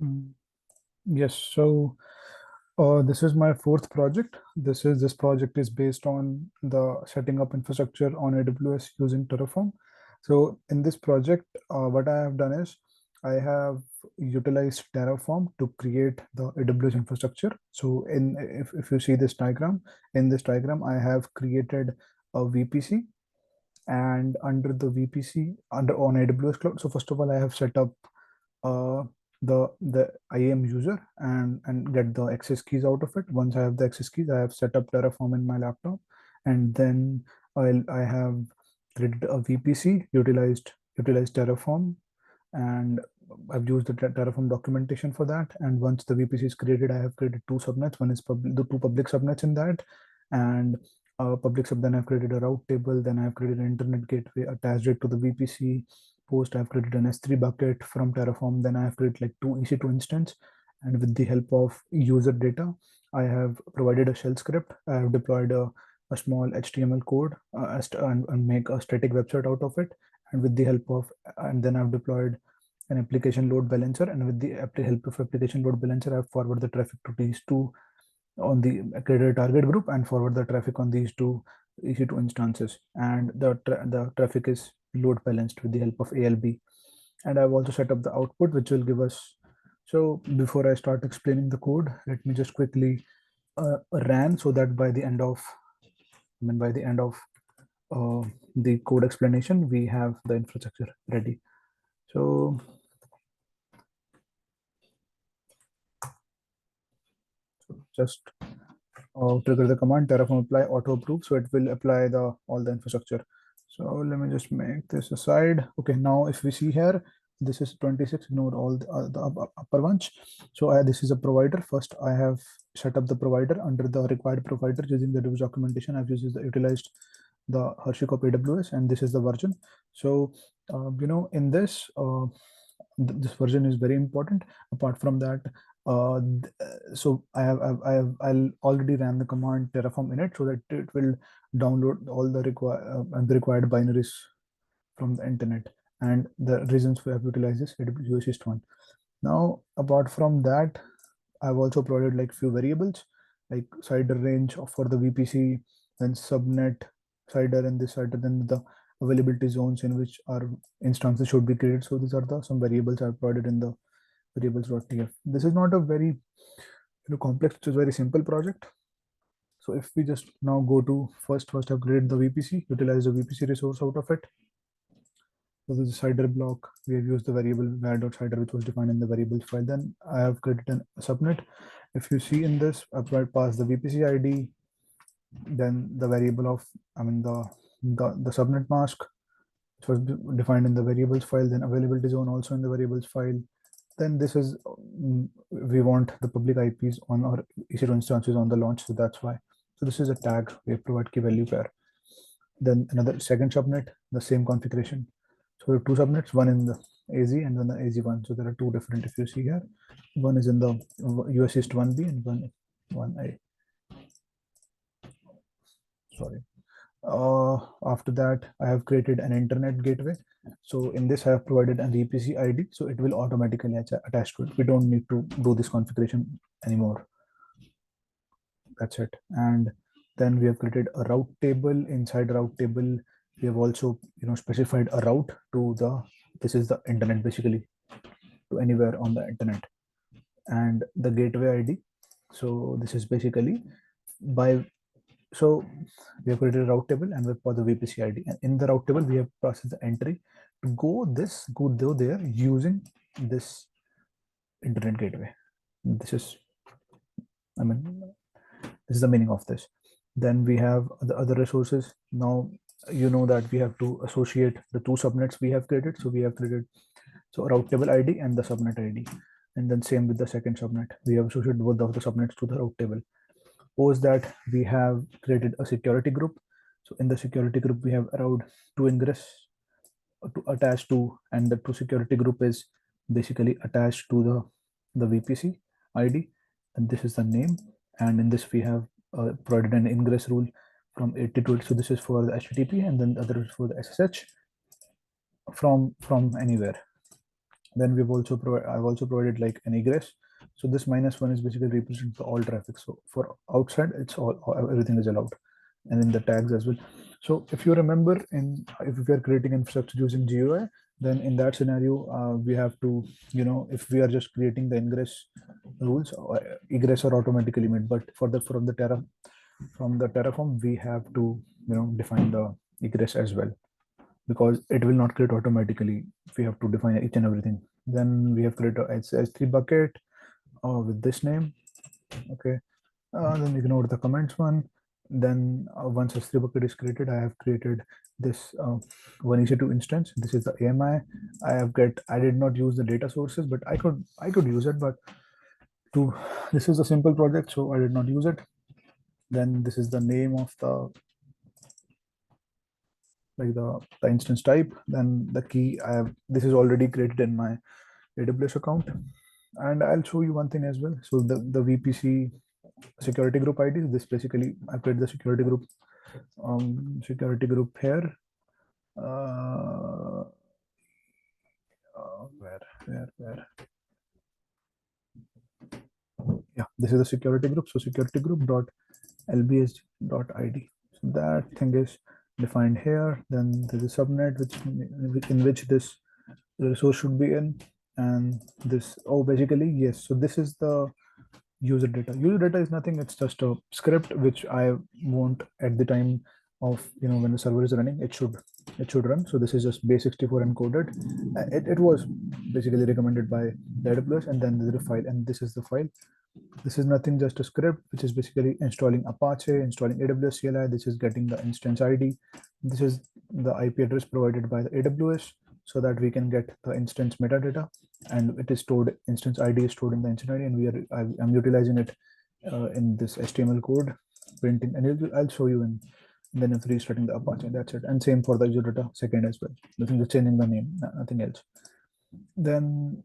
Mm, Yes, so this is my fourth project. This project is based on the setting up infrastructure on AWS using Terraform. So in this project, what I have done is I have utilized Terraform to create the AWS infrastructure. So if you see this diagram, in this diagram, I have created a VPC, and under the VPC under on AWS cloud. So first of all, I have set up uh, the IAM user and get the access keys out of it. Once I have the access keys, I have set up Terraform in my laptop, and then I have created a VPC, utilized Terraform, and I've used the Terraform documentation for that. And once the VPC is created, I have created two subnets. One is the two public subnets in that, and public sub. Then I've created a route table. Then I've created an internet gateway, attached it to the VPC. Post, I've created an S3 bucket from Terraform. Then I have created like two EC2 instance, and with the help of user data, I have provided a shell script. I have deployed a small HTML code and make a static website out of it. And with the help of, and then I've deployed an application load balancer. And with the help of application load balancer, I've forwarded the traffic to these two on the created target group and forward the traffic on these two EC2 instances. And the traffic is load balanced with the help of ALB. And I've also set up the output, which will give us. So before I start explaining the code, let me just quickly ran so that by the end of, by the end of the code explanation, we have the infrastructure ready. So just trigger the command Terraform apply auto approve, so it will apply the all the infrastructure. So let me just make this aside. Okay, now if we see here, this is 26. Ignore all the upper ones. So this is a provider. First, I have set up the provider under the required provider using the DEVOPS documentation. I've utilized the HashiCorp AWS, and this is the version. So in this this version is very important. Apart from that, so I'll already ran the command Terraform init so that it will download all the required binaries from the internet, and the reasons we have utilized this AWS one. Now, apart from that, I've also provided like few variables like CIDR range for the VPC, then subnet CIDR and this CIDR, then the availability zones in which our instances should be created. So these are the some variables I've provided in the variables.tf. This is not a very complex, it's a very simple project. So if we just now go to first I've created the VPC, utilize the VPC resource out of it. So this is CIDR block. We have used the variable var.CIDR, which was defined in the variables file. Then I have created a subnet. If you see in this, I've passed the VPC ID, then the variable of, the subnet mask, which was defined in the variables file, then availability zone also in the variables file. Then this is, we want the public IPs on our EC2 instances on the launch, so that's why. So this is a tag, we provide key value pair. Then another second subnet, the same configuration. So we have two subnets, one in the AZ and then the AZ1. So there are two different, if you see here. One is in the US East 1B and one A. Sorry. After that, I have created an internet gateway. So in this, I have provided an VPC ID, so it will automatically attach to it. We don't need to do this configuration anymore. That's it. And then we have created a route table. Inside route table, we have also specified a route to the, this is the internet basically, to anywhere on the internet, and the gateway ID. So this is basically by, so we have created a route table and we for the VPC ID, and in the route table we have processed the entry to go there using this internet gateway. This is, this is the meaning of this. Then we have the other resources. Now you know that we have to associate the two subnets we have created. So we have created route table ID and the subnet ID, and then same with the second subnet. We have associated both of the subnets to the route table. Suppose that we have created a security group. So in the security group, we have around two ingress to attach to, and the two security group is basically attached to the VPC ID, and this is the name. And in this we have provided an ingress rule from 80 to 8. So this is for the HTTP, and then the other is for the SSH from anywhere. Then I've also provided like an egress. So this -1 is basically represents the all traffic. So for outside, it's everything is allowed, and in the tags as well. So if you remember, if we are creating infrastructure using GUI, then in that scenario, we have to, if we are just creating the ingress rules, egress are automatically made. But from the Terraform, we have to define the egress as well, because it will not create automatically. We have to define each and everything. Then we have created a S3 bucket with this name. Okay. Then ignore the comments one. Then once S3 bucket is created, I have created this one EC2 instance. This is the AMI. I did not use the data sources, but I could use it. But to this is a simple project, so I did not use it. Then this is the name of the the instance type. Then the key, this is already created in my AWS account. And I'll show you one thing as well. So the VPC security group ID, this basically I create the security group here. Where? Yeah, this is the security group. So security group dot lbs dot id. So that thing is defined here. Then there's a subnet in which this resource should be in, and this basically yes. So this is the user data. User data is nothing, it's just a script which I want at the time of when the server is running, it should run. So this is just base64 encoded. It was basically recommended by the AWS, and then there's a file, and this is the file. This is nothing, just a script which is basically installing Apache, installing AWS CLI. This is getting the instance ID. This is the IP address provided by the AWS, so that we can get the instance metadata, and it is stored. Instance ID is stored in the instance ID, and I'm utilizing it in this HTML code printing, and I'll show you in. Then if restarting the Apache, that's it. And same for the user data second as well. Nothing, just changing the name, nothing else. Then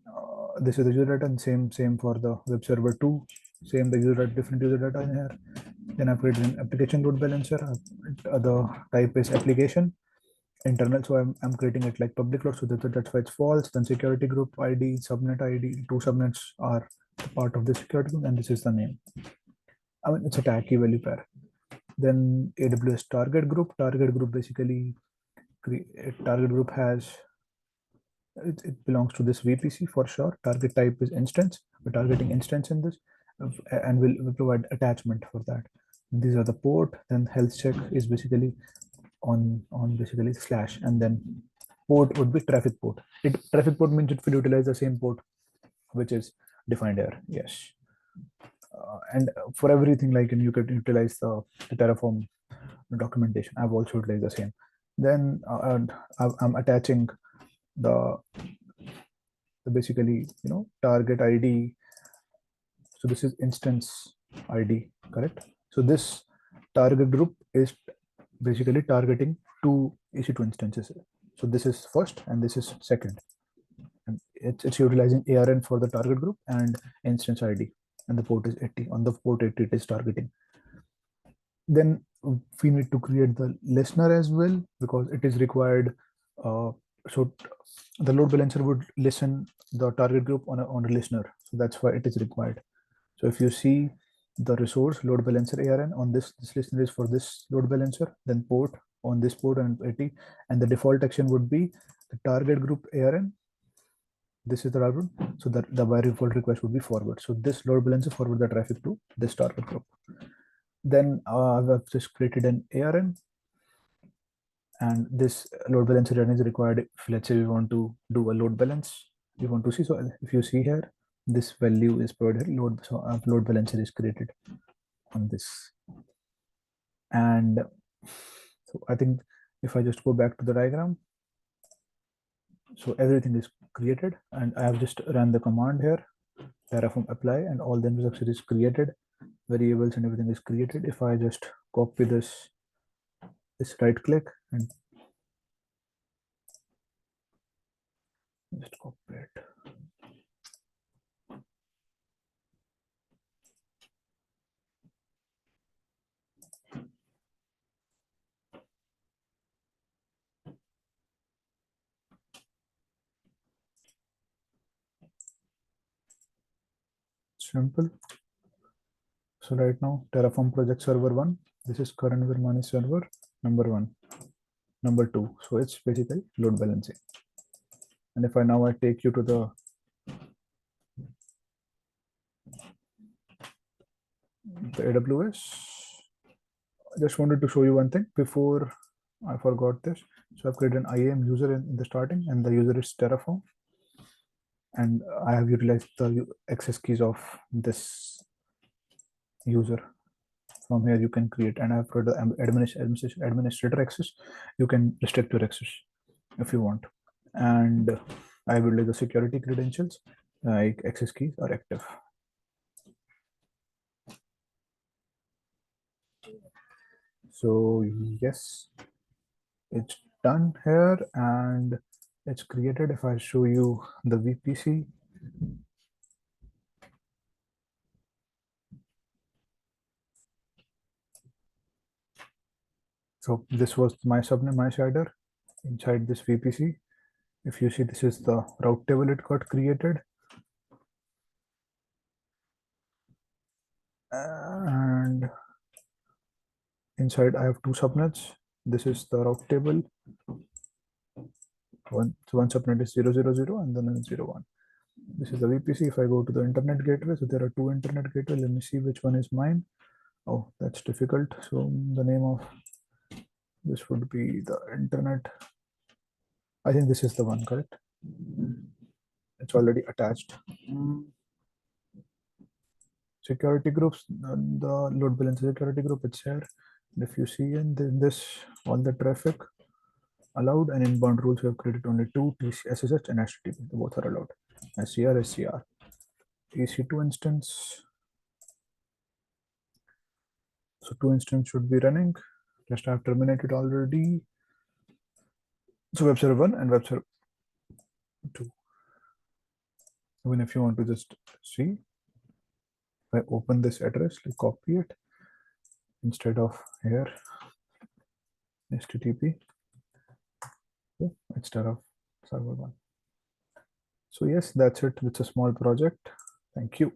this is the user data, and same for the web server 2. Same, the user data, different user data in here. Then I've created an application load balancer. The type is application internal, so I'm creating it like public load, so that's why it's false. Then security group ID, subnet ID, two subnets are part of the security group, and this is the name. I mean, it's a tag key value pair. Then AWS target group. Target group basically, target group has it belongs to this VPC for sure. Target type is instance. We're targeting instance in this, and we'll provide attachment for that. These are the port. Then health check is basically on basically slash, and then port would be traffic port. Traffic port means it will utilize the same port which is defined here. Yes. And for everything, like, and you could utilize the Terraform documentation. I've also utilized the same. Then I'm attaching the basically target ID. So this is instance ID, correct? So this target group is basically targeting two EC2 instances. So this is first and this is second, and it's utilizing ARN for the target group and instance ID, and the port is 80. On the port 80 it is targeting. Then we need to create the listener as well, because it is required. So the load balancer would listen the target group on a listener, so that's why it is required. So if you see the resource load balancer ARN on this listener is for this load balancer, then port on this port and 80, and the default action would be the target group ARN. This is the target, so the by default request would be forward. So this load balancer forward the traffic to this target group. Then I've just created an ARN, and this load balancer is required if, let's say, we want to do a load balance. We want to see. So if you see here, this value is provided load. So load balancer is created on this. And so I think if I just go back to the diagram, so everything is created, and I have just run the command here, Terraform apply, and all the infrastructure is created, variables and everything is created. If I just copy this right click and just copy it. simple. So right now, Terraform project server 1, this is current managed server number 1, number 2. So it's basically load balancing. And if I take you to the AWS, I just wanted to show you one thing before I forgot this. So I've created an IAM user in the starting, and the user is Terraform. And I have utilized the access keys of this user. From here, you can create, and I've got the administrator access. You can restrict your access if you want. And I will do the security credentials, like access keys are active. So yes, it's done here and it's created. If I show you the VPC, so this was my subnet, my shader inside this VPC. If you see, this is the route table it got created. And inside I have two subnets. This is the route table. One subnet is 000 and then 01. This is the VPC. If I go to the internet gateway, so there are two internet gateways. Let me see which one is mine. Oh, that's difficult. So the name of this would be the internet. I think this is the one, correct? It's already attached. Security groups, the load balancer security group, it's here. And if you see in this, all the traffic allowed and inbound rules, we have created only two, SSH and HTTP. Both are allowed. SCR, SCR. EC2 instance. So 2 instance should be running. Just have terminated already. So web server 1 and web server 2. Even if you want to just see, if I open this address, like copy it instead of here, HTTP, instead of server 1. So yes, that's it. It's a small project. Thank you.